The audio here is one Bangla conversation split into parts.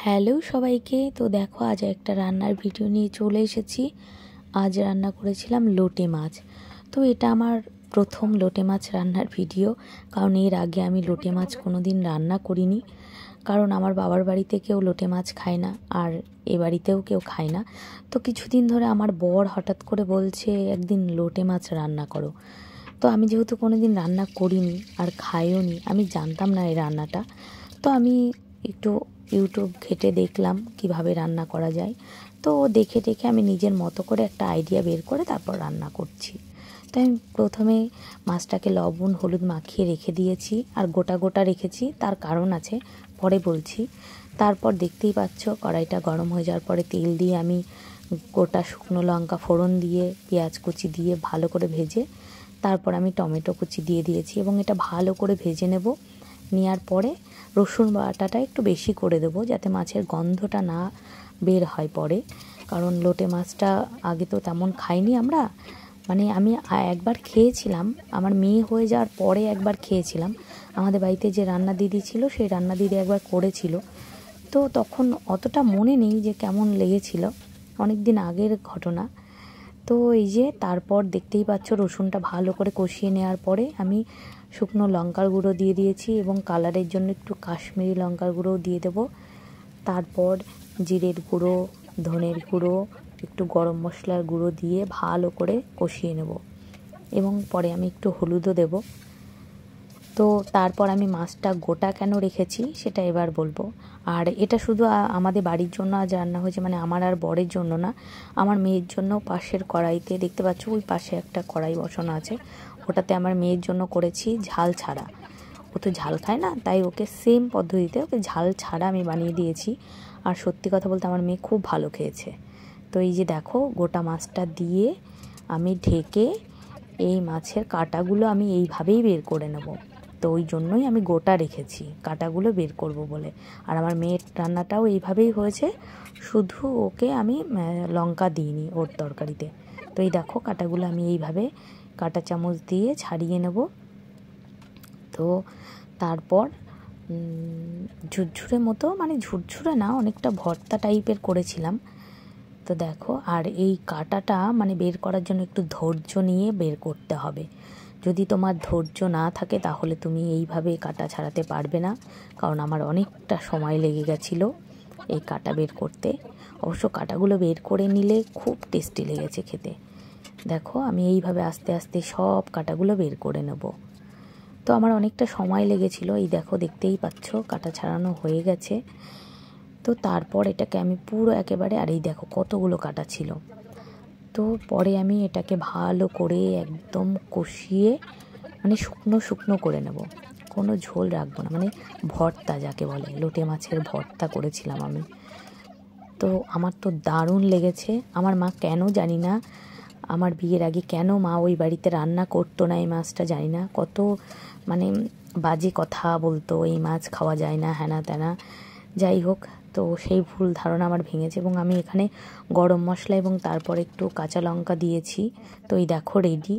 হ্যালো সবাইকে। তো দেখো আজ একটা রান্নার ভিডিও নিয়ে চলে এসেছি। আজ রান্না করেছিলাম লোটে মাছ। তো এটা আমার প্রথম লোটে মাছ রান্নার ভিডিও, কারণ এর আগে আমি লোটে মাছ কোনো দিন রান্না করিনি। কারণ আমার বাবার বাড়িতে কেউ লোটে মাছ খায় না, আর এ বাড়িতেও কেউ খায় না। তো কিছুদিন ধরে আমার বর হঠাৎ করে বলছে একদিন লোটে মাছ রান্না করো। তো আমি যেহেতু কোনো দিন রান্না করিনি আর খাইও নি, আমি জানতাম না এই রান্নাটা। তো আমি একটু ইউটিউব ঘেঁটে দেখলাম কিভাবে রান্না করা যায়। তো দেখে আমি নিজের মতো করে একটা আইডিয়া বের করে তারপর রান্না করছি। তো আমি প্রথমে মাছটাকে লবণ হলুদ মাখিয়ে রেখে দিয়েছি, আর গোটা গোটা রেখেছি, তার কারণ আছে, পরে বলছি। তারপর দেখতেই পাচ্ছ কড়াইটা গরম হয়ে যাওয়ার পরে তেল দিয়ে আমি গোটা শুকনো লঙ্কা ফোড়ন দিয়ে পেঁয়াজ কুচি দিয়ে ভালো করে ভেজে তারপর আমি টমেটো কুচি দিয়ে দিয়েছি এবং এটা ভালো করে ভেজে নেব। নেওয়ার পরে রসুন বাটাটা একটু বেশি করে দেবো যাতে মাছের গন্ধটা না বের হয় পরে, কারণ লোটে মাছটা আগে তো তেমন খাইনি আমরা। মানে আমি একবার খেয়েছিলাম, আমার মেয়ে হয়ে যাওয়ার পরে একবার খেয়েছিলাম। আমাদের বাড়িতে যে রান্না দিদি ছিল সেই রান্না দিদি একবার করেছিল, তো তখন অতটা মনে নেই যে কেমন লেগেছিল, অনেক দিন আগের ঘটনা। তো এই যে তারপর দেখতেই পাচ্ছ রসুনটা ভালো করে কষিয়ে নেওয়ার পরে আমি শুকনো লঙ্কার গুঁড়ো দিয়ে দিয়েছি এবং কালারের জন্য একটু কাশ্মীরি লঙ্কার গুঁড়োও দিয়ে দেবো। তারপর জিরের গুঁড়ো, ধনের গুঁড়ো, একটু গরম মশলার গুঁড়ো দিয়ে ভালো করে কষিয়ে নেব এবং পরে আমি একটু হলুদও দেব। তো তারপর আমি মাছটা গোটা কেন রেখেছি সেটা এবার বলবো। আর এটা শুধু আমাদের বাড়ির জন্য আজ রান্না হয়েছে, মানে আমার আর বরের জন্য না, আমার মেয়ের জন্য পাশের কড়াইতে দেখতে পাচ্ছ ওই পাশে একটা কড়াই বসানো আছে, ওটাতে আমার মেয়ের জন্য করেছি ঝাল ছাড়া। ও তো ঝাল খায় না, তাই ওকে সেম পদ্ধতিতে ওকে ঝাল ছাড়া আমি বানিয়ে দিয়েছি। আর সত্যি কথা বলতে আমার মেয়ে খুব ভালো খেয়েছে। তো এই যে দেখো গোটা মাছটা দিয়ে আমি ঢেকে এই মাছের কাঁটাগুলো আমি এইভাবেই বের করে নেব। তো ওই জন্যই আমি গোটা রেখেছি, কাঁটাগুলো বের করব বলে। আর আমার মেয়ের রান্নাটাও এইভাবেই হয়েছে, শুধু ওকে আমি লঙ্কা দিইনি ওর তরকারিতে। তো এই দেখো কাঁটাগুলো আমি এইভাবে কাঁটা চামচ দিয়ে ছাড়িয়ে নেব। তো তারপর ঝুরঝুরে মতো, মানে ঝুরঝুরে না, অনেকটা ভর্তা টাইপের করেছিলাম। তো দেখো, আর এই কাঁটাটা মানে বের করার জন্য একটু ধৈর্য নিয়ে বের করতে হবে। যদি তোমার ধৈর্য না থাকে তাহলে তুমি এইভাবে কাঁটা ছাড়াতে পারবে না, কারণ আমার অনেকটা সময় লেগে গেছিলো এই কাঁটা বের করতে। অবশ্য কাঁটাগুলো বের করে নিলে খুব টেস্টি লেগেছে খেতে। দেখো আমি এইভাবে আস্তে আস্তে সব কাঁটাগুলো বের করে নেব। তো আমার অনেকটা সময় লেগেছিল। এই দেখো দেখতেই পাচ্ছ কাঁটা ছাড়ানো হয়ে গেছে। তো তারপর এটাকে আমি পুরো একেবারে, আর এই দেখো কতগুলো কাঁটা ছিল। তো পরে আমি এটাকে ভালো করে একদম কষিয়ে মানে শুকনো শুকনো করে নেব, কোনো ঝোল রাখবো না, মানে ভর্তা যাকে বলে, লোটে মাছের ভর্তা করেছিলাম আমি। তো আমার তো দারুণ লেগেছে। আমার মা কেন জানি না, আমার বিয়ের আগে কেন মা ওই বাড়িতে রান্না করতো না এই মাছটা জানি না, কত মানে বাজে কথা বলতো, এই মাছ খাওয়া যায় না, হ্যানা ত্যানা, যাই হোক। তো সেই ভুল ধারণা আমার ভেঙেছে এবং আমি এখানে গরম মশলা এবং তারপর একটু কাঁচা লঙ্কা দিয়েছি। তো এই দেখো রেডি।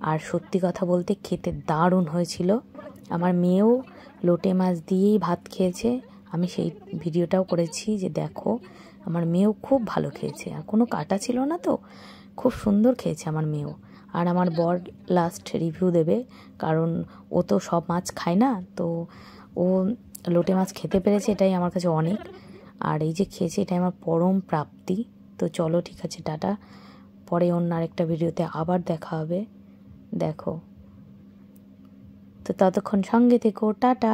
আর সত্যি কথা বলতে খেতে দারুণ হয়েছিল। আমার মেয়েও লোটে মাছ দিয়েই ভাত খেয়েছে, আমি সেই ভিডিওটাও করেছি যে দেখো, আমার মেয়েও খুব ভালো খেয়েছে, আর কোনো কাটা ছিল না, তো খুব সুন্দর খেয়েছে আমার মেয়েও। আর আমার বর লাস্ট রিভিউ দেবে, কারণ ও তো সব মাছ খায় না, তো ও লোটে মাছ খেতে পেরেছে, এটাই আমার কাছে অনেক। আর এই যে খেয়েছে এটাই আমার পরম প্রাপ্তি। তো চলো ঠিক আছে, টাটা। পরে অন্য আরেকটা ভিডিওতে আবার দেখা হবে। দেখো, তো ততক্ষণ সঙ্গে থেকো, টাটা।